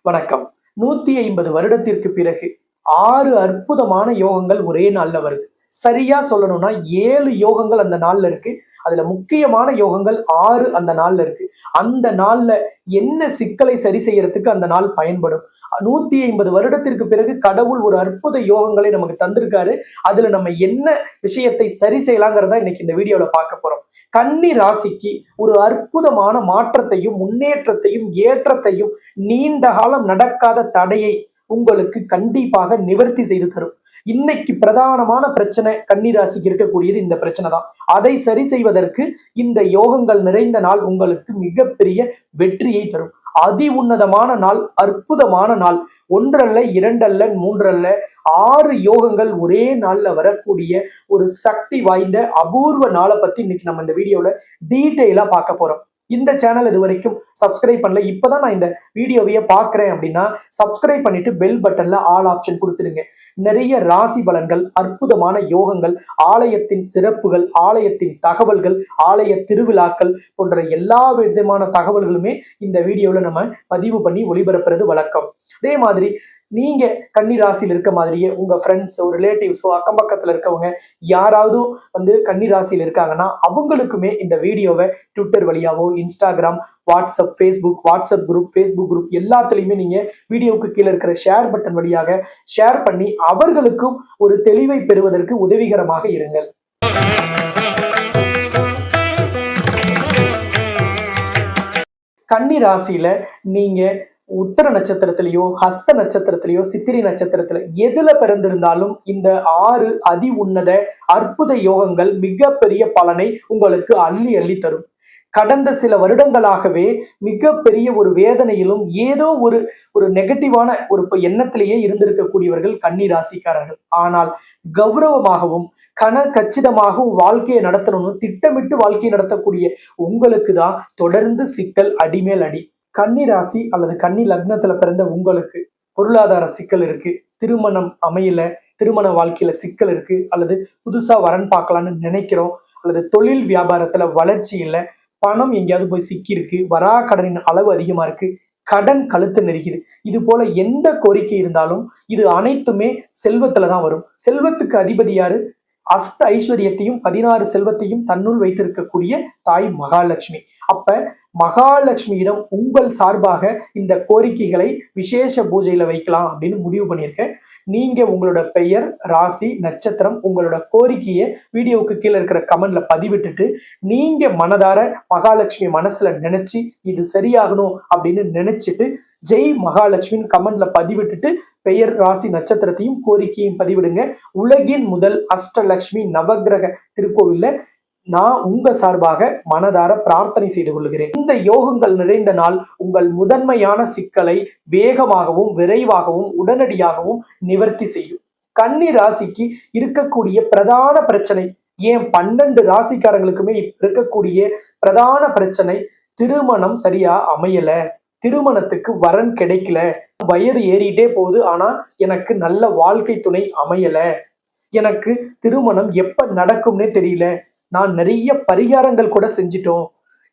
வணக்கம். 150 வருடத்திற்கு பிறகு 6 அற்புதமான யோகங்கள் ஒரே நாள்ல வருது. சரியா சொல்லணும்னா 7 யோகங்கள் அந்த நாள்ல இருக்கு. அதுல முக்கியமான யோகங்கள் 6 அந்த நாள்ல இருக்கு. அந்த நாள்ல என்ன சிக்கலை சரி செய்யறதுக்கு அந்த நாள் பயன்படும். 150 வருடத்திற்கு பிறகு கடவுள் ஒரு அற்புத யோகங்களை நமக்கு தந்திருக்காரு. அதுல நம்ம என்ன விஷயத்தை சரி செய்யலாங்கிறத இன்னைக்கு இந்த வீடியோல பார்க்க போறோம். கன்னி ராசிக்கு ஒரு அற்புதமான மாற்றத்தையும், முன்னேற்றத்தையும், ஏற்றத்தையும், நீண்ட காலம் நடக்காத தடையை உங்களுக்கு கண்டிப்பாக நிவர்த்தி செய்து தரும். இன்னைக்கு பிரதானமான பிரச்சனை கன்னிராசிக்கு இருக்கக்கூடியது இந்த பிரச்சனை தான். அதை சரி செய்வதற்கு இந்த யோகங்கள் நிறைந்த நாள் உங்களுக்கு மிகப்பெரிய வெற்றியை தரும். அதி உன்னதமான நாள், அற்புதமான நாள். ஒன்றல்ல, இரண்டல்ல, மூன்றல்ல, 6 யோகங்கள் ஒரே நாள்ல வரக்கூடிய ஒரு சக்தி வாய்ந்த அபூர்வ நாளை பத்தி இன்னைக்கு நம்ம இந்த வீடியோல டீட்டெயிலா பார்க்க போறோம். இந்த சேனல் இது வரைக்கும் சப்ஸ்கிரைப் பண்ணல, இப்பதான் நான் இந்த வீடியோவையே பார்க்கிறேன் அப்படின்னா சப்ஸ்கிரைப் பண்ணிட்டு பெல் பட்டன்ல ஆல் ஆப்ஷன் கொடுத்துருங்க. நிறைய ராசி பலன்கள், அற்புதமான யோகங்கள், ஆலயத்தின் சிறப்புகள், ஆலயத்தின் தகவல்கள், ஆலய திருவிழாக்கள் போன்ற எல்லா விதமான தகவல்களுமே இந்த வீடியோல நம்ம பதிவு பண்ணி ஒளிபரப்புறது வழக்கம். அதே மாதிரி நீங்க கன்னி ராசியில் இருக்க மாதிரியே உங்க ஃப்ரெண்ட்ஸோ, ரிலேட்டிவ்ஸோ, அக்கம் பக்கத்துல இருக்கவங்க யாராவது கன்னி ராசியில் இருக்காங்கன்னா அவங்களுக்குமே இந்த வீடியோவை ட்விட்டர் வழியாவோ, இன்ஸ்டாகிராம், வாட்ஸ்அப், ஃபேஸ்புக் குரூப் எல்லாத்துலயுமே நீங்க வீடியோவுக்கு கீழே இருக்கிற ஷேர் பட்டன் வழியாக ஷேர் பண்ணி அவர்களுக்கும் ஒரு தெளிவை பெறுவதற்கு உதவிகரமாக இருங்கள். கன்னி ராசியில நீங்க உத்தர நட்சத்திரத்திலேயோ, ஹஸ்த நட்சத்திரத்திலேயோ, சித்திரை நட்சத்திரத்துல எதுல பிறந்திருந்தாலும் இந்த 6 அதி உன்னத அற்புத யோகங்கள் மிகப்பெரிய பலனை உங்களுக்கு அள்ளி அள்ளி தரும். கடந்த சில வருடங்களாகவே மிகப்பெரிய ஒரு வேதனையிலும் ஏதோ ஒரு நெகட்டிவான ஒரு எண்ணத்திலேயே இருந்திருக்கக்கூடியவர்கள் கன்னி ராசிக்காரர்கள். ஆனால் கௌரவமாகவும் கச்சிதமாகவும் வாழ்க்கையை நடத்தணும்னு திட்டமிட்டு வாழ்க்கையை நடத்தக்கூடிய உங்களுக்கு தான் தொடர்ந்து சிக்கல் அடிமேல் அடி. கன்னி ராசி அல்லது கன்னி லக்னத்துல பிறந்த உங்களுக்கு பொருளாதார சிக்கல் இருக்கு, திருமணம் அமையல, திருமண வாழ்க்கையில சிக்கல் இருக்கு, அல்லது புதுசா வரன் பார்க்கலான்னு நினைக்கிறோம், அல்லது தொழில் வியாபாரத்துல வளர்ச்சி இல்லை, பணம் எங்கேயாவது போய் சிக்கி இருக்கு, வரா கடனின் அளவு அதிகமா இருக்கு, கடன் கழுத்து நெருக்குது. இது போல எந்த கோரிக்கை இருந்தாலும் இது அனைத்துமே செல்வத்துல தான் வரும். செல்வத்துக்கு அதிபதி யாரு? அஷ்ட ஐஸ்வர்யத்தையும் 16 செல்வத்தையும் தன்னுள் வைத்திருக்கக்கூடிய தாய் மகாலட்சுமி. அப்ப மகாலட்சுமியிடம் உங்கள் சார்பாக இந்த கோரிக்கைகளை விசேஷ பூஜையில வைக்கலாம் அப்படின்னு முடிவு பண்ணியிருக்கேன். நீங்க உங்களோட பெயர், ராசி, நட்சத்திரம், உங்களோட கோரிக்கையை வீடியோவுக்கு கீழே இருக்கிற கமெண்ட்ல பதிவிட்டுட்டு நீங்க மனதார மகாலட்சுமி மனசுல நினைச்சு இது சரியாகணும் அப்படின்னு நினைச்சிட்டு ஜெய் மகாலட்சுமின்னு கமெண்ட்ல பதிவிட்டுட்டு பெயர், ராசி, நட்சத்திரத்தையும் கோரிக்கையும் பதிவிடுங்க. உலகின் முதல் அஷ்டலட்சுமி நவகிரக திருக்கோவில்ல நான் உங்க சார்பாக மனதார பிரார்த்தனை செய்து கொள்கிறேன். இந்த யோகங்கள் நிறைந்த நாள் உங்கள் முதன்மையான சிக்கலை வேகமாகவும், விரைவாகவும், உடனடியாகவும் நிவர்த்தி செய்யும். கன்னி ராசிக்கு இருக்கக்கூடிய பிரதான பிரச்சனை, ஏன் 12 ராசிக்காரங்களுக்குமே இருக்கக்கூடிய பிரதான பிரச்சனை, திருமணம் சரியா அமையல, திருமணத்துக்கு வரன் கிடைக்கல, வயது ஏறிட்டே போகுது ஆனா எனக்கு நல்ல வாழ்க்கை துணை அமையல, எனக்கு திருமணம் எப்ப நடக்கும்னே தெரியல, நான் நிறைய பரிகாரங்கள் கூட செஞ்சிட்டோம்,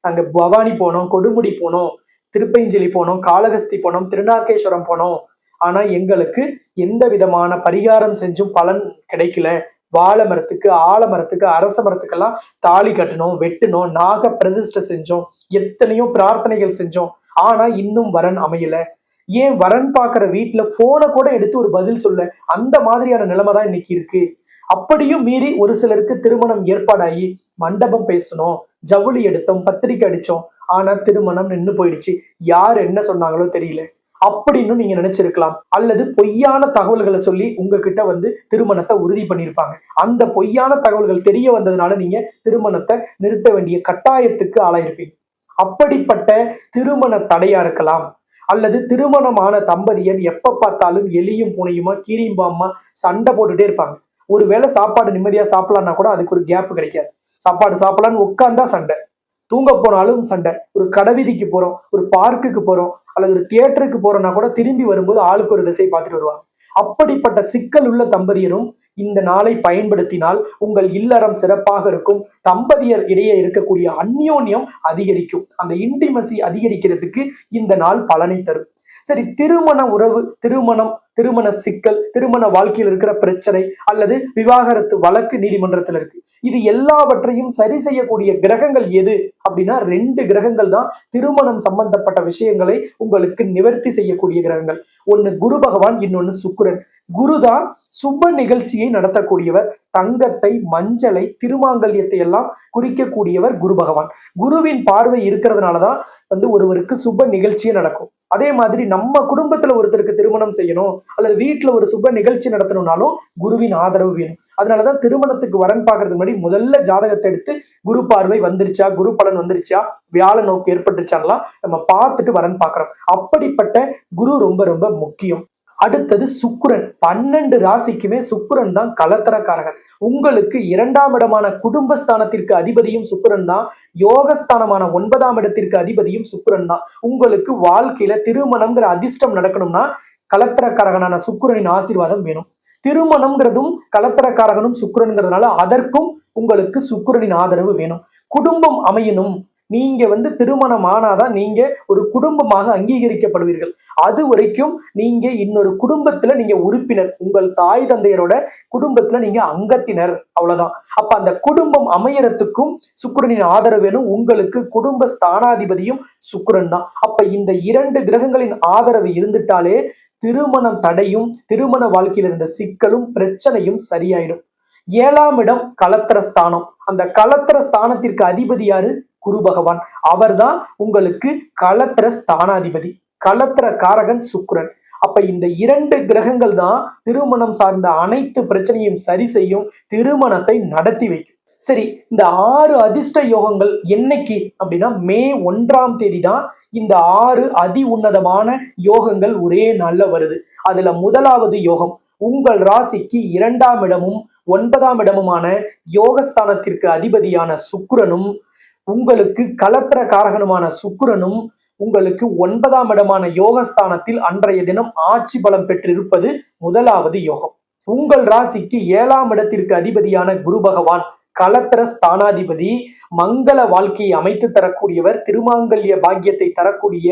நாங்க பவானி போனோம், கொடுமுடி போனோம், திருப்பைஞ்சலி போனோம், காளகஸ்தி போனோம், திருநாகேஸ்வரம் போனோம், ஆனா எங்களுக்கு எந்த விதமான பரிகாரம் செஞ்சும் பலன் கிடைக்கல, வாழை மரத்துக்கு, ஆலமரத்துக்கு, அரச மரத்துக்கெல்லாம் தாலி கட்டணும், வெட்டணும், நாக பிரதிஷ்டை செஞ்சோம், எத்தனையோ பிரார்த்தனைகள் செஞ்சோம், ஆனா இன்னும் வரன் அமையல, ஏன் வரன் பார்க்கிற வீட்டுல போனை கூட எடுத்து ஒரு பதில் சொல்ல, அந்த மாதிரியான நிலைமை தான் இன்னைக்கு இருக்கு. அப்படியும் மீறி ஒரு சிலருக்கு திருமணம் ஏற்பாடாகி மண்டபம் பேசணும், ஜவுளி எடுத்தோம், பத்திரிக்கை அடிச்சோம், ஆனா திருமணம் நின்று போயிடுச்சு, யார் என்ன சொன்னாங்களோ தெரியல அப்படின்னு நீங்க நினைச்சிருக்கலாம். அல்லது பொய்யான தகவல்களை சொல்லி உங்ககிட்ட திருமணத்தை உறுதி பண்ணியிருப்பாங்க. அந்த பொய்யான தகவல்கள் தெரிய வந்ததுனால நீங்க திருமணத்தை நிறுத்த வேண்டிய கட்டாயத்துக்கு ஆளாயிருப்பீங்க. அப்படிப்பட்ட திருமண தடையா இருக்கலாம். அல்லது திருமணமான தம்பதியர் எப்ப பார்த்தாலும் எலியும் பூனையுமா, கீரியும் பாம்புமா சண்டை போட்டுட்டே இருப்பாங்க. ஒருவேளை சாப்பாடு நிம்மதியா சாப்பிடலாம்னா கூட அதுக்கு ஒரு கேப் கிடைக்காது. சாப்பாடு சாப்பிடலான்னு உட்கார்ந்தா சண்டை, தூங்க போனாலும் சண்டை, ஒரு கடைவீதிக்கு போறோம், ஒரு பார்க்குக்கு போறோம், அல்லது ஒரு தியேட்டருக்கு போறோம்னா கூட திரும்பி வரும்போது ஆளுக்கு ஒரு திசை பார்த்துட்டு வருவாங்க. அப்படிப்பட்ட சிக்கல் உள்ள தம்பதியரும் இந்த நாளை பயன்படுத்தினால் உங்கள் இல்லறம் சிறப்பாக இருக்கும். தம்பதியர் இடையே இருக்கக்கூடிய அந்யோன்யம் அதிகரிக்கும். அந்த இன்டிமசி அதிகரிக்கிறதுக்கு இந்த நாள் பலனை தரும். சரி, திருமண உறவு, திருமண சிக்கல், திருமண வாழ்க்கையில் இருக்கிற பிரச்சனை அல்லது விவாகரத்து வழக்கு நீதிமன்றத்தில் இருக்கு. இது எல்லாவற்றையும் சரி செய்யக்கூடிய கிரகங்கள் எது அப்படின்னா 2 கிரகங்கள் தான் திருமணம் சம்பந்தப்பட்ட விஷயங்களை உங்களுக்கு நிவர்த்தி செய்யக்கூடிய கிரகங்கள். ஒன்னு குரு பகவான், இன்னொன்னு சுக்கிரன். குரு தான் சுப நிகழ்ச்சியை நடத்தக்கூடியவர். தங்கத்தை, மஞ்சளை, திருமாங்கல்யத்தை எல்லாம் குறிக்கக்கூடியவர் குரு பகவான். குருவின் பார்வை இருக்கிறதுனாலதான் ஒருவருக்கு சுப நிகழ்ச்சியே நடக்கும். அதே மாதிரி நம்ம குடும்பத்துல ஒருத்தருக்கு திருமணம் செய்யணும் அல்லது வீட்டுல ஒரு சுப நிகழ்ச்சி நடத்தணும்னாலும் குருவின் ஆதரவு வேணும். அதனாலதான் திருமணத்துக்கு வரன் பார்க்கறதுக்கு முன்னாடி முதல்ல ஜாதகத்தை எடுத்து குரு பார்வை வந்துருச்சா, குரு பலன் வந்துருச்சா, வியாழ நோக்கு ஏற்பட்டுச்சான்லாம் நம்ம பார்த்துட்டு வரன் பார்க்கிறோம். அப்படிப்பட்ட குரு ரொம்ப ரொம்ப முக்கியம். அடுத்தது சுக்கிரன். 12 ராசிக்குமே சுக்கிரன் தான் கலத்தரக்காரகன். உங்களுக்கு 2ஆம் இடமான குடும்பஸ்தானத்திற்கு அதிபதியும் சுக்கிரன் தான். யோகஸ்தானமான 9ஆம் இடத்திற்கு அதிபதியும் சுக்கிரன் தான். உங்களுக்கு வாழ்க்கையில திருமணம்ங்கிற அதிர்ஷ்டம் நடக்கணும்னா கலத்தரக்காரகனான சுக்கிரனின் ஆசீர்வாதம் வேணும். திருமணம்ங்கிறதும் கலத்தரக்காரகனும் சுக்கிரனுங்கிறதுனால அதற்கும் உங்களுக்கு சுக்கிரனின் ஆதரவு வேணும். குடும்பம் அமையணும். நீங்க திருமணம் ஆனாதான் நீங்க ஒரு குடும்பமாக அங்கீகரிக்கப்படுவீர்கள். அது வரைக்கும் நீங்க இன்னொரு குடும்பத்துல நீங்க உறுப்பினர். உங்கள் தாய் தந்தையரோட குடும்பத்துல நீங்க அங்கத்தினர், அவ்வளவுதான். அப்ப அந்த குடும்பம் அமையறதுக்கும் சுக்கிரனின் ஆதரவு வேணும். உங்களுக்கு குடும்ப ஸ்தானாதிபதியும் சுக்கிரன் தான். அப்ப இந்த 2 கிரகங்களின் ஆதரவு இருந்துட்டாலே திருமணம் தடையும், திருமண வாழ்க்கையில் இருந்த சிக்கலும் பிரச்சனையும் சரியாயிடும். 7ஆம் இடம் கலத்திர ஸ்தானம். அந்த கலத்திர ஸ்தானத்திற்கு அதிபதி யாரு? குரு பகவான். அவர்தான் உங்களுக்கு கலத்திர ஸ்தானாதிபதி. கலத்திர காரகன் சுக்கிரன். அப்ப இந்த 2 கிரகங்கள் தான் திருமணம் சார்ந்த அனைத்து பிரச்சனையும் சரி செய்யும், திருமணத்தை நடத்தி வைக்கும். சரி, இந்த 6 அதிர்ஷ்ட யோகங்கள் என்னைக்கு அப்படின்னா மே 1ஆம் தேதி தான் இந்த 6 அதி உன்னதமான யோகங்கள் ஒரே நாள்ல வருது. அதுல முதலாவது யோகம் உங்கள் ராசிக்கு 2ஆம் இடமும் 9ஆம் இடமுமான யோகஸ்தானத்திற்கு அதிபதியான சுக்கிரனும், உங்களுக்கு கலத்திர காரகனுமான சுக்கிரனும் உங்களுக்கு 9ஆம் இடமான யோகஸ்தானத்தில் அன்றைய தினம் ஆட்சி பலம் பெற்றிருப்பது முதலாவது யோகம். உங்கள் ராசிக்கு 7ஆம் இடத்திற்கு அதிபதியான குரு பகவான் கலத்திர ஸ்தானாதிபதி, மங்கள வாழ்க்கையை அமைத்து தரக்கூடியவர், திருமாங்கல்ய பாக்கியத்தை தரக்கூடிய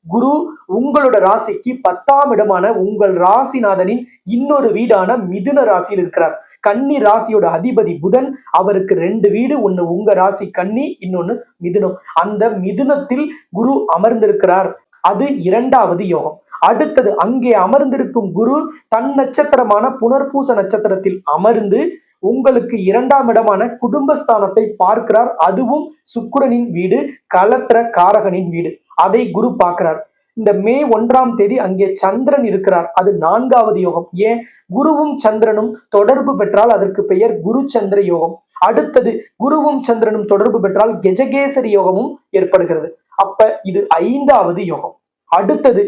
குரு உங்களோட ராசிக்கு 10ஆம் இடமான உங்கள் ராசிநாதனின் இன்னொரு வீடான மிதுன ராசியில் இருக்கிறார். கன்னி ராசியோட அதிபதி புதன். அவருக்கு 2 வீடு, ஒன்னு உங்க ராசி கன்னி, இன்னொன்னு மிதுனம். அந்த மிதுனத்தில் குரு அமர்ந்திருக்கிறார். அது 2வது யோகம். அடுத்தது அங்கே அமர்ந்திருக்கும் குரு தன் நட்சத்திரமான புனர்பூச நட்சத்திரத்தில் அமர்ந்து உங்களுக்கு 2ஆம் இடமான குடும்பஸ்தானத்தை பார்க்கிறார். அதுவும் சுக்கிரனின் வீடு, கலத்திர காரகனின் வீடு. அதை குரு பார்க்கிறார். இந்த மே 1ஆம் தேதி அங்கே சந்திரன் இருக்கிறார். அது 4வது யோகம். ஏன்? குருவும் சந்திரனும் தொடர்பு பெற்றால் அதற்கு பெயர் குரு சந்திர யோகம். அடுத்தது குருவும் சந்திரனும் தொடர்பு பெற்றால் கெஜகேசரி யோகமும் ஏற்படுகிறது. அப்ப இது 5வது யோகம். அடுத்தது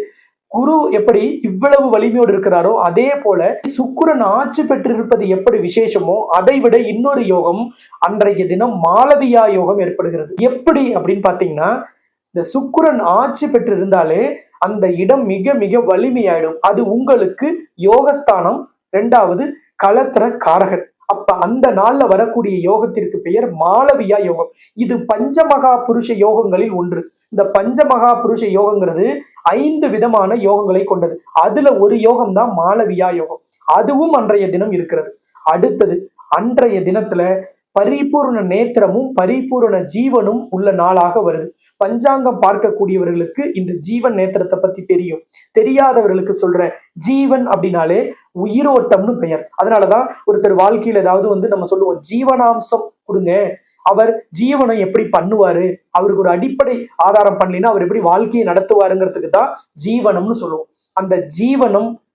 குரு எப்படி இவ்வளவு வலிமையோடு இருக்கிறாரோ அதே போல சுக்கிரன் ஆட்சி பெற்றிருப்பது எப்படி விசேஷமோ அதை விட இன்னொரு யோகம் அன்றைய தினம் மாளவியா யோகம் ஏற்படுகிறது. எப்படி அப்படின்னு பாத்தீங்கன்னா, இந்த சுக்கிரன் ஆட்சி பெற்று இருந்தாலே அந்த இடம் மிக மிக வலிமையாயிடும். அது உங்களுக்கு யோகஸ்தானம், 2வது கலத்திர காரகன். அப்ப அந்த நாள்ல வரக்கூடிய யோகத்திற்கு பெயர் மாளவியா யோகம். இது பஞ்சமகா புருஷ யோகங்களில் ஒன்று. இந்த பஞ்சமகா புருஷ யோகங்கிறது 5 விதமான யோகங்களை கொண்டது. அதுல ஒரு யோகம் தான் மாளவியா யோகம். அதுவும் அன்றைய தினம் இருக்கிறது. அடுத்தது அன்றைய தினத்துல பரிபூர்ண நேத்திரமும் பரிபூர்ண ஜீவனும் உள்ள நாளாக வருது. பஞ்சாங்கம் பார்க்கக்கூடியவர்களுக்கு இந்த ஜீவன் நேத்திரத்தை பத்தி தெரியும். தெரியாதவர்களுக்கு சொல்றேன், ஜீவன் அப்படின்னாலே உயிரோட்டம்னு பெயர். அதனாலதான் ஒருத்தர் வாழ்க்கையில ஏதாவது நம்ம சொல்லுவோம், ஜீவனாம்சம் கொடுங்க, அவர் ஜீவனம் எப்படி பண்ணுவாரு, அவருக்கு ஒரு அடிப்படை ஆதாரம் பண்ணலினா அவர் எப்படி வாழ்க்கையை நடத்துவாருங்கிறதுக்கு தான் ஜீவனம்னு சொல்லுவோம்.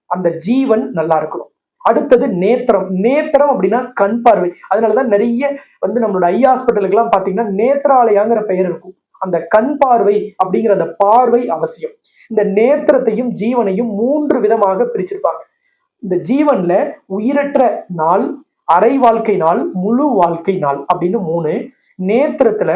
அந்த ஜீவன் நல்லா இருக்கணும். அடுத்தது நேத்திரம். நேத்திரம் அப்படின்னா கண் பார்வை. அதனாலதான் நிறைய நம்மளோட ஐ ஹாஸ்பிட்டலுக்கு எல்லாம் பாத்தீங்கன்னா நேத்ராலயாங்கிற பெயர் இருக்கும். அந்த கண் பார்வை அப்படிங்கிற அந்த பார்வை அவசியம். இந்த நேத்திரத்தையும் ஜீவனையும் 3 விதமாக பிரிச்சிருப்பாங்க. இந்த ஜீவன்ல உயிரற்ற நாள், அரை வாழ்க்கை நாள், முழு வாழ்க்கை நாள் அப்படின்னு 3. நேத்திரத்துல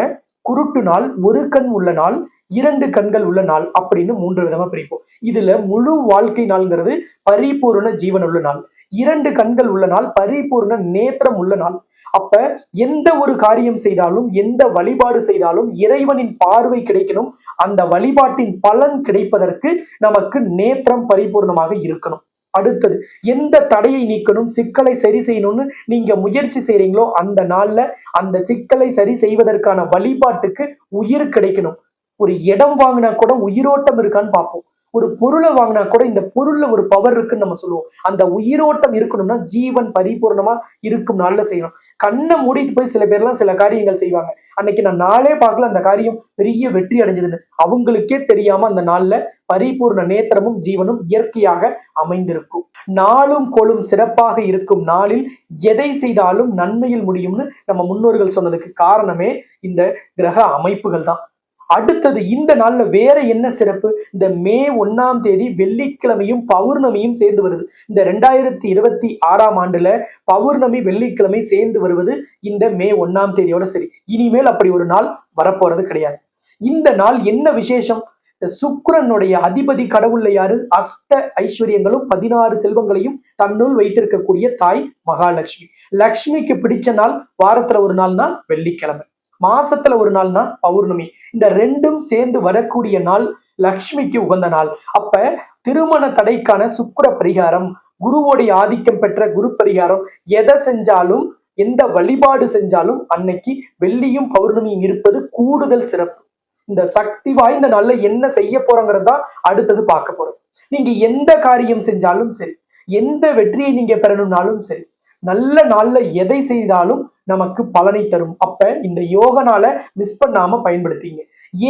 குருட்டு நாள், ஒரு கண் உள்ள நாள், 2 கண்கள் உள்ள நாள் அப்படின்னு 3 விதமா பிரிப்போம். இதுல முழு வாழ்க்கை நாள்ங்கிறது பரிபூர்ண ஜீவன் உள்ள நாள், 2 கண்கள் உள்ள நாள் பரிபூர்ண நேத்திரம் உள்ள நாள். அப்ப எந்த ஒரு காரியம் செய்தாலும், எந்த வழிபாடு செய்தாலும் இறைவனின் பார்வை கிடைக்கணும், அந்த வழிபாட்டின் பலன் கிடைப்பதற்கு நமக்கு நேத்திரம் பரிபூர்ணமாக இருக்கணும். அடுத்தது, எந்த தடையை நீக்கணும், சிக்கலை சரி செய்யணும்னு நீங்க முயற்சி செய்றீங்களோ அந்த நாள்ல அந்த சிக்கலை சரி செய்வதற்கான வழிபாட்டுக்கு உயிர் கிடைக்கணும். ஒரு இடம் வாங்கினா கூட உயிரோட்டம் இருக்கான்னு பார்ப்போம். ஒரு பொருளை வாங்கினா கூட இந்த பொருள்ல ஒரு பவர் இருக்குன்னு நம்ம சொல்லுவோம். அந்த உயிரோட்டம் இருக்கணும்னா ஜீவன் பரிபூர்ணமா இருக்கும் நாள்ல செய்யணும். கண்ணை மூடிட்டு போய் சில பேர்லாம் சில காரியங்கள் செய்வாங்க. அன்னைக்கு நான் நாளே பார்க்கல, அந்த காரியம் பெரிய வெற்றி அடைஞ்சதுன்னு அவங்களுக்கே தெரியாம அந்த நாள்ல பரிபூர்ண நேத்திரமும் ஜீவனும் இயற்கையாக அமைந்திருக்கும். நாளும் கொளும் சிறப்பாக இருக்கும் நாளில் எதை செய்தாலும் நன்மையில் முடியும்னு நம்ம முன்னோர்கள் சொன்னதுக்கு காரணமே இந்த கிரக அமைப்புகள் தான். அடுத்தது, இந்த நாள்ல வேற என்ன சிறப்பு? இந்த மே 1ஆம் தேதி வெள்ளிக்கிழமையும் பௌர்ணமியும் சேர்ந்து வருது. இந்த 2026ஆம் ஆண்டுல பௌர்ணமி வெள்ளிக்கிழமை சேர்ந்து வருவது இந்த மே 1ஆம் தேதியோட சரி. இனிமேல் அப்படி ஒரு நாள் வரப்போறது கிடையாது. இந்த நாள் என்ன விசேஷம்? இந்த சுக்கிரனுடைய அதிபதி கடவுள்ல யாரு? அஷ்ட ஐஸ்வர்யங்களும் 16 செல்வங்களையும் தன்னுள் வைத்திருக்கக்கூடிய தாய் மகாலட்சுமி. லக்ஷ்மிக்கு பிடிச்ச நாள் வாரத்துல ஒரு நாள்னா வெள்ளிக்கிழமை, மாசத்துல ஒரு நாள்னா பௌர்ணமி. இந்த ரெண்டும் சேர்ந்து வரக்கூடிய நாள் லக்ஷ்மிக்கு உகந்த நாள். அப்ப திருமண தடைக்கான சுக்கிர பரிகாரம், குருவோடைய ஆதிக்கம் பெற்ற குரு பரிகாரம், எதை செஞ்சாலும் எந்த வழிபாடு செஞ்சாலும் அன்னைக்கு வெள்ளியும் பௌர்ணமியும் இருப்பது கூடுதல் சிறப்பு. இந்த சக்தி வாய்ந்த நாள்ல என்ன செய்ய போறோங்கிறதா அடுத்தது பார்க்க போறோம். நீங்க எந்த காரியம் செஞ்சாலும் சரி, எந்த வெற்றியை நீங்க பெறணும்னாலும் சரி, நல்ல நாள்ல எதை செய்தாலும் நமக்கு பலனை தரும். அப்ப இந்த யோக நாளை மிஸ் பண்ணாம பயன்படுத்திங்க.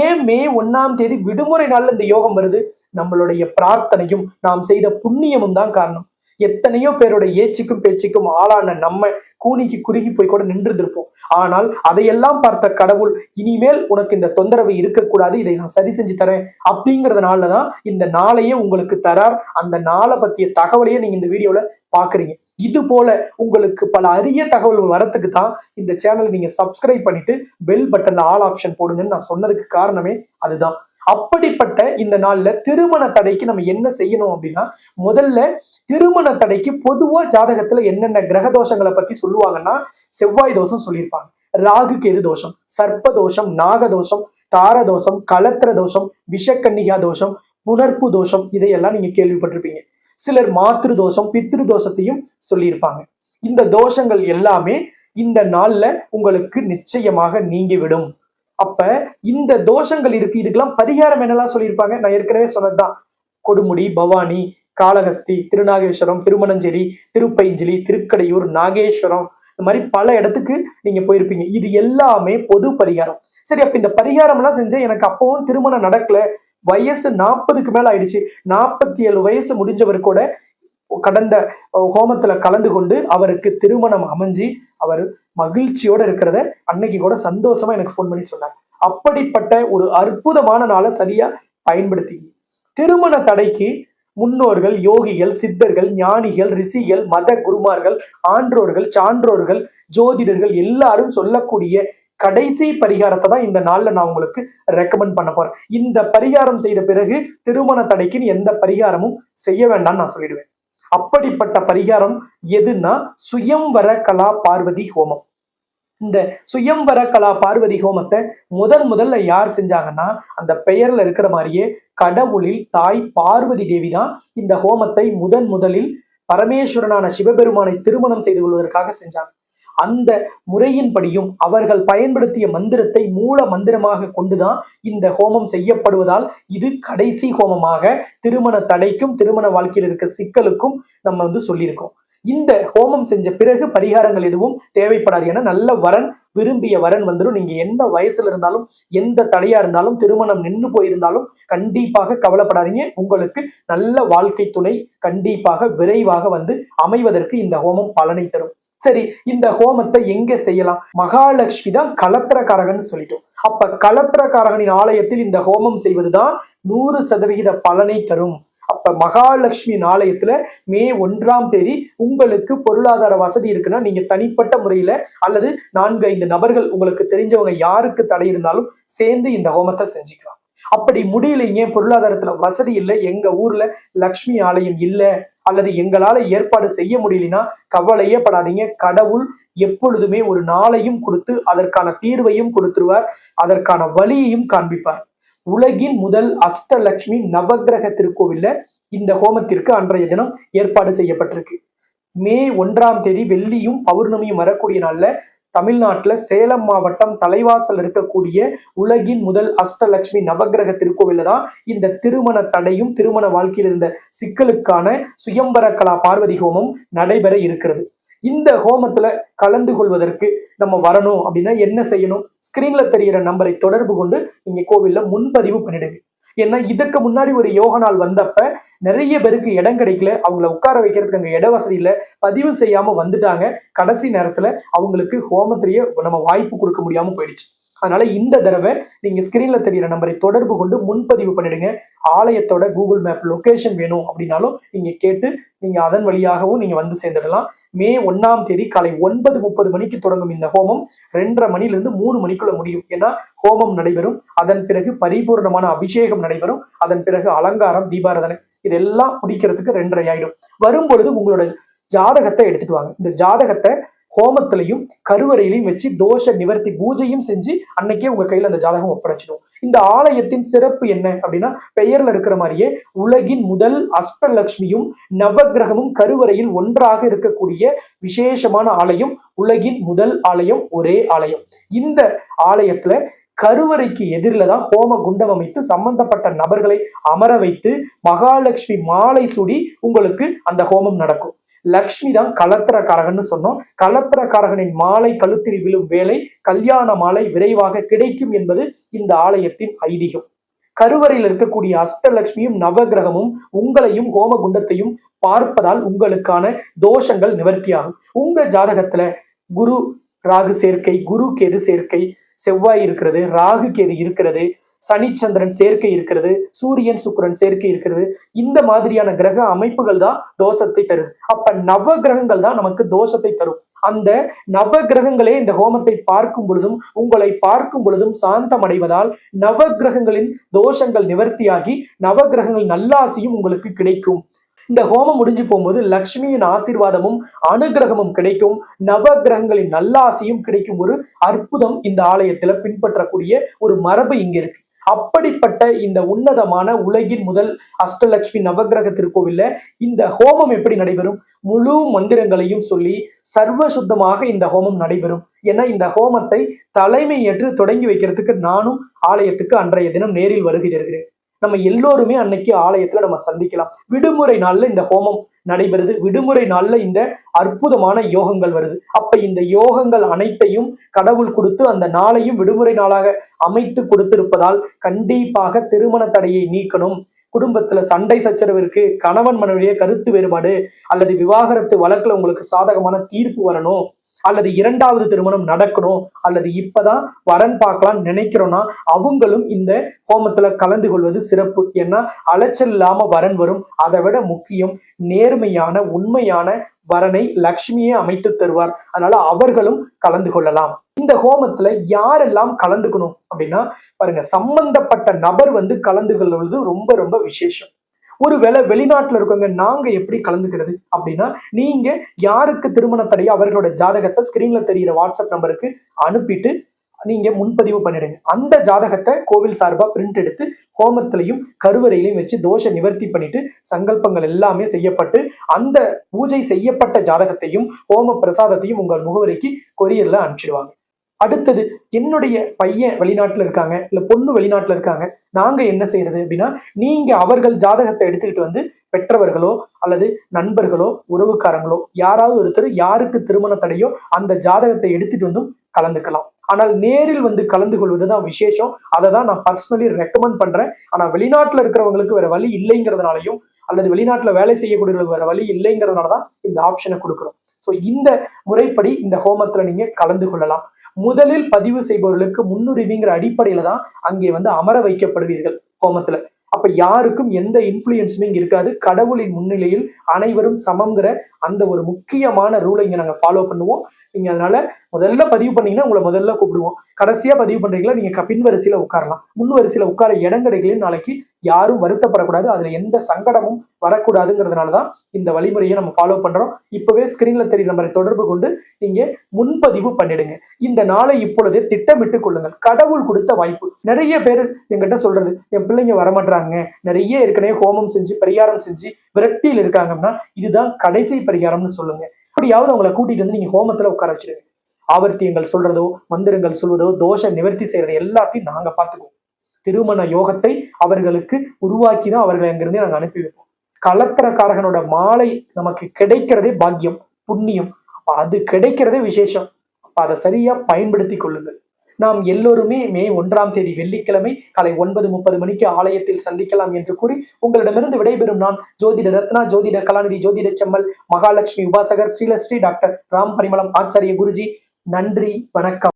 ஏன் மே 1ஆம் தேதி விடுமுறை நாள்ல இந்த யோகம் வருது? நம்மளுடைய பிரார்த்தனையும் நாம் செய்த புண்ணியமும் தான் காரணம். எத்தனையோ பேரோட ஏச்சுக்கும் பேச்சுக்கும் ஆளான நம்ம கூனிக்கு குறுகி போய் கூட நின்றுருப்போம். ஆனால் அதையெல்லாம் பார்த்த கடவுள், இனிமேல் உனக்கு இந்த தொந்தரவு இருக்கக்கூடாது, இதை நான் சரி செஞ்சு தரேன் அப்படிங்கறதுனாலதான் இந்த நாளையே உங்களுக்கு தரார். அந்த நாளை பத்திய தகவலையே நீங்க இந்த வீடியோல பாக்குறீங்க. இது போல உங்களுக்கு பல அரிய தகவல்கள் வரத்துக்கு தான் இந்த சேனல் நீங்க சப்ஸ்கிரைப் பண்ணிட்டு பெல் பட்டன்ல ஆல் ஆப்ஷன் போடுங்கன்னு நான் சொன்னதுக்கு காரணமே அதுதான். அப்படிப்பட்ட இந்த நாள்ல திருமண தடைக்கு நம்ம என்ன செய்யணும் அப்படின்னா, முதல்ல திருமண தடைக்கு பொதுவா ஜாதகத்துல என்னென்ன கிரக தோஷங்களை பத்தி சொல்லுவாங்கன்னா, செவ்வாய் தோஷம் சொல்லியிருப்பாங்க, ராகு கேது தோஷம், சர்ப்ப தோஷம், நாக தோஷம், தார தோஷம், களத்திர தோஷம், விஷக்கன்னிகா தோஷம், புணர்ப்பு தோஷம், இதையெல்லாம் நீங்க கேள்விப்பட்டிருப்பீங்க. சிலர் மாத்திரு தோஷம், பித்ரு தோஷத்தையும் சொல்லியிருப்பாங்க. இந்த தோஷங்கள் எல்லாமே இந்த நாள்ல உங்களுக்கு நிச்சயமாக நீங்கிவிடும். அப்ப இந்த தோஷங்கள் இருக்கு, இதுக்கெல்லாம் பரிகாரம் என்னெல்லாம் சொல்லியிருப்பாங்க? நான் ஏற்கனவே சொன்னதுதான். கொடுமுடி, பவானி, காளஹஸ்தி, திருநாகேஸ்வரம், திருமணஞ்சேரி, திருப்பைஞ்சிலி, திருக்கடையூர், நாகேஸ்வரம், இந்த மாதிரி பல இடத்துக்கு நீங்க போயிருப்பீங்க. இது எல்லாமே பொது பரிகாரம். சரி, அப்ப இந்த பரிகாரம் எல்லாம் செஞ்சா எனக்கு அப்பவும் திருமணம் நடக்கல, வயசு 40க்கு மேல ஆயிடுச்சு, 47 வயசு முடிஞ்சவர் கூட கடந்த ஹோமத்துல கலந்து கொண்டு அவருக்கு திருமணம் அமைஞ்சு அவர் மகிழ்ச்சியோட இருக்கிறத அன்னைக்கு கூட சந்தோஷமா எனக்கு போன் பண்ணி சொன்னார். அப்படிப்பட்ட ஒரு அற்புதமான நாளை சரியா பயன்படுத்தி திருமண தடைக்கு முன்னோர்கள், யோகிகள், சித்தர்கள், ஞானிகள், ரிஷிகள், மத குருமார்கள், ஆன்றோர்கள், சான்றோர்கள், ஜோதிடர்கள் எல்லாரும் சொல்லக்கூடிய கடைசி பரிகாரத்தை தான் இந்த நாள்ல நான் உங்களுக்கு ரெக்கமெண்ட் பண்ண போறேன். இந்த பரிகாரம் செய்த பிறகு திருமண தடைக்குன்னு எந்த பரிகாரமும் செய்ய வேண்டாம்னு நான் சொல்லிடுவேன். அப்படிப்பட்ட பரிகாரம் எதுன்னா சுயம்வர கலா பார்வதி ஹோமம். இந்த சுயம்வர கலா பார்வதி ஹோமத்தை முதல்ல யார் செஞ்சாங்கன்னா, அந்த இருக்கிற மாதிரியே கடவுளில் தாய் பார்வதி தேவி தான் இந்த ஹோமத்தை முதலில் பரமேஸ்வரனான சிவபெருமானை திருமணம் செய்து கொள்வதற்காக செஞ்சாங்க. அந்த முறையின்படியும் அவர்கள் பயன்படுத்திய மந்திரத்தை மூல மந்திரமாக கொண்டுதான் இந்த ஹோமம் செய்யப்படுவதால் இது கடைசி ஹோமமாக திருமண தடைக்கும் திருமண வாழ்க்கையில் இருக்க சிக்கலுக்கும் நம்ம சொல்லியிருக்கோம். இந்த ஹோமம் செஞ்ச பிறகு பரிகாரங்கள் எதுவும் தேவைப்படாது. ஏன்னா நல்ல வரன், விரும்பிய வரன் வந்துடும். நீங்க என்ன வயசுல இருந்தாலும், எந்த தடையா இருந்தாலும், திருமணம் நின்று போயிருந்தாலும் கண்டிப்பாக கவலைப்படாதீங்க. உங்களுக்கு நல்ல வாழ்க்கை துணை கண்டிப்பாக விரைவாக அமைவதற்கு இந்த ஹோமம் பலனை தரும். சரி, இந்த ஹோமத்தை எங்க செய்யலாம்? மகாலட்சுமி தான் களத்திரக்காரகன் சொல்லிட்டோம். அப்ப களத்திரக்காரகனின் ஆலயத்தில் இந்த ஹோமம் செய்வதுதான் 100% பலனை தரும். அப்ப மகாலட்சுமி ஆலயத்துல மே 1ஆம் தேதி உங்களுக்கு பொருளாதார வசதி இருக்குன்னா நீங்க தனிப்பட்ட முறையில அல்லது 4-5 நபர்கள் உங்களுக்கு தெரிஞ்சவங்க யாருக்கு தடை இருந்தாலும் சேர்ந்து இந்த ஹோமத்தை செஞ்சுக்கலாம். அப்படி முடியலைங்க, பொருளாதாரத்துல வசதி இல்லை, எங்க ஊர்ல லக்ஷ்மி ஆலயம் இல்ல அல்லது எங்களால ஏற்பாடு செய்ய முடியலனா கவலையே படாதீங்க. கடவுள் எப்பொழுதுமே ஒரு நாளையும் கொடுத்து அதற்கான தீர்வையும் கொடுத்துருவார், அதற்கான வழியையும் காண்பிப்பார். உலகின் முதல் அஷ்டலட்சுமி நவக்கிரக திருக்கோவில்ல இந்த ஹோமத்திற்கு அன்றைய தினம் ஏற்பாடு செய்யப்பட்டிருக்கு. மே 1ஆம் தேதி வெள்ளியும் பௌர்ணமியும் வரக்கூடிய நாள்ல தமிழ்நாட்டுல சேலம் மாவட்டம் தலைவாசல் இருக்கக்கூடிய உலகின் முதல் அஷ்டலட்சுமி நவக்கிரக திருக்கோவில்ல தான் இந்த திருமண தடையும் திருமண வாழ்க்கையில் இருந்த சிக்கலுக்கான சுயம்பர கலா பார்வதி ஹோமம் நடைபெற இருக்கிறது. இந்த ஹோமத்துல கலந்து கொள்வதற்கு நம்ம வரணும் அப்படின்னா என்ன செய்யணும்? ஸ்கிரீன்ல தெரிகிற நம்பரை தொடர்பு கொண்டு நீங்க கோவில்ல முன்பதிவு பண்ணிடுங்க. ஏன்னா இதுக்கு முன்னாடி ஒரு யோக நாள் வந்தப்ப நிறைய பேருக்கு இடம் கிடைக்கல, அவங்கள உட்கார வைக்கிறதுக்கு அங்க இட வசதி இல்ல, பதிவு செய்யாம வந்துட்டாங்க. கடைசி நேரத்துல அவங்களுக்கு ஹோமத்திலேயே நம்ம வாய்ப்பு கொடுக்க முடியாம போயிடுச்சு. அதனால இந்த தடவை நீங்க ஸ்கிரீன்ல தெரிகிற நம்பரை தொடர்பு கொண்டு முன்பதிவு பண்ணிடுங்க. ஆலயத்தோட கூகுள் மேப் லொகேஷன் வேணும் அப்படின்னாலும் நீங்க கேட்டு நீங்க அதன் வழியாகவும் நீங்க வந்து சேர்ந்துடலாம். மே 1ஆம் தேதி காலை 9:30 மணிக்கு தொடங்கும் இந்த ஹோமம் 2:30 மணிலிருந்து 3 மணிக்குள்ள முடியும். ஏன்னா ஹோமம் நடைபெறும், அதன் பிறகு பரிபூர்ணமான அபிஷேகம் நடைபெறும், அதன் பிறகு அலங்காரம், தீபாராதனை, இதெல்லாம் முடிக்கிறதுக்கு 2:30 ஆயிடும். வரும்பொழுது உங்களோட ஜாதகத்தை எடுத்துட்டு வாங்க. இந்த ஜாதகத்தை ஹோமத்திலையும் கருவறையிலையும் வச்சு தோஷ நிவர்த்தி பூஜையும் செஞ்சு அன்னைக்கே உங்க கையில அந்த ஜாதகம் ஒப்படைச்சிடும். இந்த ஆலயத்தின் சிறப்பு என்ன அப்படின்னா, பெயர்ல இருக்கிற மாதிரியே உலகின் முதல் அஷ்டலட்சுமியும் நவக்கிரகமும் கருவறையில் ஒன்றாக இருக்கக்கூடிய விசேஷமான ஆலயம், உலகின் முதல் ஆலயம், ஒரே ஆலயம். இந்த ஆலயத்துல கருவறைக்கு எதிரில தான் ஹோம குண்டம் அமைத்து சம்பந்தப்பட்ட நபர்களை அமர வைத்து மகாலட்சுமி மாலை சூடி உங்களுக்கு அந்த ஹோமம் நடக்கும். லக்ஷ்மி தான் கலத்திரக்காரகன்னு சொன்னோம். கலத்திரக்காரகனின் மாலை கழுத்தில் விழும் வேளை கல்யாண மாலை விரைவாக கிடைக்கும் என்பது இந்த ஆலயத்தின் ஐதீகம். கருவறையில் இருக்கக்கூடிய அஷ்டலட்சுமியும் நவக்கிரகமும் உங்களையும் ஹோம குண்டத்தையும் பார்ப்பதால் உங்களுக்கான தோஷங்கள் நிவர்த்தியாகும். உங்க ஜாதகத்துல குரு ராகு சேர்க்கை, குரு கேது சேர்க்கை, செவ்வாய் இருக்கிறது, ராகு கேது இருக்கிறது, சனிச்சந்திரன் சேர்க்கை இருக்கிறது, சூரியன் சுக்கிரன் சேர்க்கை இருக்கிறது, இந்த மாதிரியான கிரக அமைப்புகள் தான் தோஷத்தை தருது. அப்ப நவ கிரகங்கள் தான் நமக்கு தோஷத்தை தரும். அந்த நவ கிரகங்களே இந்த ஹோமத்தை பார்க்கும் பொழுதும் உங்களை பார்க்கும் பொழுதும் சாந்தம் அடைவதால் நவ கிரகங்களின் தோஷங்கள் நிவர்த்தியாகி நவ கிரகங்கள் நல்லாசியும் உங்களுக்கு கிடைக்கும். இந்த ஹோமம் முடிஞ்சு போகும்போது லக்ஷ்மியின் ஆசீர்வாதமும் அனுகிரகமும் கிடைக்கும், நவ கிரகங்களின் நல்லாசியும் கிடைக்கும். ஒரு அற்புதம் இந்த ஆலயத்துல பின்பற்றக்கூடிய ஒரு மரபு இங்க இருக்கு. அப்படிப்பட்ட இந்த உன்னதமான உலகின் முதல் அஷ்டலட்சுமி நவக்கிரக திருக்கோவில்ல இந்த ஹோமம் எப்படி நடைபெறும்? முழு மந்திரங்களையும் சொல்லி சர்வ சுத்தமாக இந்த ஹோமம் நடைபெறும். ஏன்னா இந்த ஹோமத்தை தலைமை ஏற்று தொடங்கி வைக்கிறதுக்கு நானும் ஆலயத்துக்கு அன்றைய தினம் நேரில் வருகை தருகிறேன். நம்ம எல்லோருமே அன்னைக்கு ஆலயத்துல நம்ம சந்திக்கலாம். விடுமுறை நாள்ல இந்த ஹோமம் நடைபெறுது, விடுமுறை நாள்ல இந்த அற்புதமான யோகங்கள் வருது. அப்ப இந்த யோகங்கள் அனைத்தையும் கடவுள் கொடுத்து அந்த நாளையும் விடுமுறை நாளாக அமைத்து கொடுத்திருப்பதால் கண்டிப்பாக திருமண தடையை நீக்கணும். குடும்பத்துல சண்டை சச்சரவு இருக்கு, கணவன் மனைவிய கருத்து வேறுபாடு அல்லது விவாகரத்து வழக்குல உங்களுக்கு சாதகமான தீர்ப்பு வரணும், அல்லது 2வது திருமணம் நடக்கணும், அல்லது இப்பதான் வரன் பார்க்கலாம் நினைக்கிறோம்னா அவங்களும் இந்த ஹோமத்துல கலந்து கொள்வது சிறப்பு. ஏன்னா அலைச்சல் இல்லாம வரன் வரும். அதை விட முக்கியம், நேர்மையான உண்மையான வரனை லக்ஷ்மியே அமைத்து தருவார். அதனால அவர்களும் கலந்து கொள்ளலாம். இந்த ஹோமத்துல யாரெல்லாம் கலந்துக்கணும் அப்படின்னா பாருங்க, சம்பந்தப்பட்ட நபர் கலந்து கொள்வது ரொம்ப ரொம்ப விசேஷம். ஒருவேளை வெளிநாட்டுல இருக்கவங்க நாங்க எப்படி கலந்துக்கிறது அப்படின்னா, நீங்க யாருக்கு திருமண தடையோ அவர்களோட ஜாதகத்தை ஸ்கிரீன்ல தெரிகிற வாட்ஸ்அப் நம்பருக்கு அனுப்பிட்டு நீங்க முன்பதிவு பண்ணிடுங்க. அந்த ஜாதகத்தை கோவில் சார்பா பிரிண்ட் எடுத்து ஹோமத்திலையும் கருவறையிலையும் வச்சு தோஷ நிவர்த்தி பண்ணிட்டு சங்கல்பங்கள் எல்லாமே செய்யப்பட்டு அந்த பூஜை செய்யப்பட்ட ஜாதகத்தையும் ஹோம பிரசாதத்தையும் உங்கள் முகவரிக்கு கொரியர்ல அனுப்பிச்சிடுவாங்க. அடுத்தது, என்னுடைய பையன் வெளிநாட்டுல இருக்காங்க, இல்ல பொண்ணு வெளிநாட்டுல இருக்காங்க, நாங்க என்ன செய்யறது அப்படின்னா, நீங்க அவர்கள் ஜாதகத்தை எடுத்துக்கிட்டு பெற்றவர்களோ அல்லது நண்பர்களோ உறவுக்காரங்களோ யாராவது ஒருத்தர் யாருக்கு திருமண தடையோ அந்த ஜாதகத்தை எடுத்துட்டு கலந்துக்கலாம். ஆனால் நேரில் கலந்து கொள்வதுதான் விசேஷம். அதை தான் நான் பர்சனலி ரெக்கமெண்ட் பண்றேன். ஆனா வெளிநாட்டுல இருக்கிறவங்களுக்கு வேற வழி இல்லைங்கிறதுனாலையும் அல்லது வெளிநாட்டுல வேலை செய்யக்கூடியவங்களுக்கு வேற வழி இல்லைங்கிறதுனாலதான் இந்த ஆப்ஷனை கொடுக்குறோம். ஸோ இந்த முறைப்படி இந்த ஹோமத்துல நீங்க கலந்து கொள்ளலாம். முதலில் பதிவு செய்பவர்களுக்கு முன்னுரிமைங்கிற அடிப்படையில தான் அங்கே அமர வைக்கப்படுவீர்கள் ஹோமத்துல. அப்ப யாருக்கும் எந்த இன்ஃப்ளூயன்ஸுமே இங்க இருக்காது. கடவுளின் முன்னிலையில் அனைவரும் சமம்ங்கிற அந்த ஒரு முக்கியமான ரூலை இங்க நாங்க ஃபாலோ பண்ணுவோம். நீங்க அதனால முதல்ல பதிவு பண்ணீங்கன்னா உங்களை முதல்ல கூப்பிடுவோம். கடைசியா பதிவு பண்றீங்களா, நீங்க பின் வரிசையில உட்காரலாம். முன் வரிசையில உட்கார இடம் கிடைக்கலன்னு நாளைக்கு யாரும் வருத்தப்படக்கூடாது, அதுல எந்த சங்கடமும் வரக்கூடாதுங்கிறதுனாலதான் இந்த வழிமுறையை நம்ம ஃபாலோ பண்றோம். இப்பவே ஸ்கிரீன்ல தெரியுற நம்பரை தொடர்பு கொண்டு நீங்க முன்பதிவு பண்ணிடுங்க. இந்த நாளை இப்பொழுதே திட்டமிட்டுக் கொள்ளுங்கள். கடவுள் கொடுத்த வாய்ப்பு. நிறைய பேர் என்கிட்ட சொல்றது, என் பிள்ளைங்க வரமாட்டாங்க, நிறைய ஏற்கனவே ஹோமம் செஞ்சு பரிகாரம் செஞ்சு விரக்தியில் இருக்காங்கன்னா இதுதான் கடைசி பரிகாரம்னு சொல்லுங்க. அப்படியாவது அவங்களை கூட்டிட்டு வந்து நீங்க ஹோமத்துல உட்கார வச்சிருங்க. ஆவர்த்தியங்கள் சொல்றதோ, மந்திரங்கள் சொல்வதோ, தோஷ நிவர்த்தி செய்யறது எல்லாத்தையும் நாங்க பார்த்துக்குவோம். திருமண யோகத்தை அவர்களுக்கு உருவாக்கிதான் அவர்களை அங்கிருந்து நாங்க அனுப்பி வைப்போம். கலத்திரக்காரகனோட மாலை நமக்கு கிடைக்கிறதே பாக்கியம், புண்ணியம். அது கிடைக்கிறதே விசேஷம். அதை சரியா பயன்படுத்தி கொள்ளுங்கள். நாம் எல்லோருமே மே 1ஆம் தேதி வெள்ளிக்கிழமை காலை 9:30 மணிக்கு ஆலயத்தில் சந்திக்கலாம் என்று கூறி உங்களிடமிருந்து விடைபெறும் நான் ஜோதிட ரத்னா, ஜோதிட கலாநிதி, ஜோதிட செம்மல், மகாலட்சுமி உபாசகர், ஸ்ரீலஸ்ரீ டாக்டர் ராம் பரிமளம் ஆச்சாரிய குருஜி. நன்றி, வணக்கம்.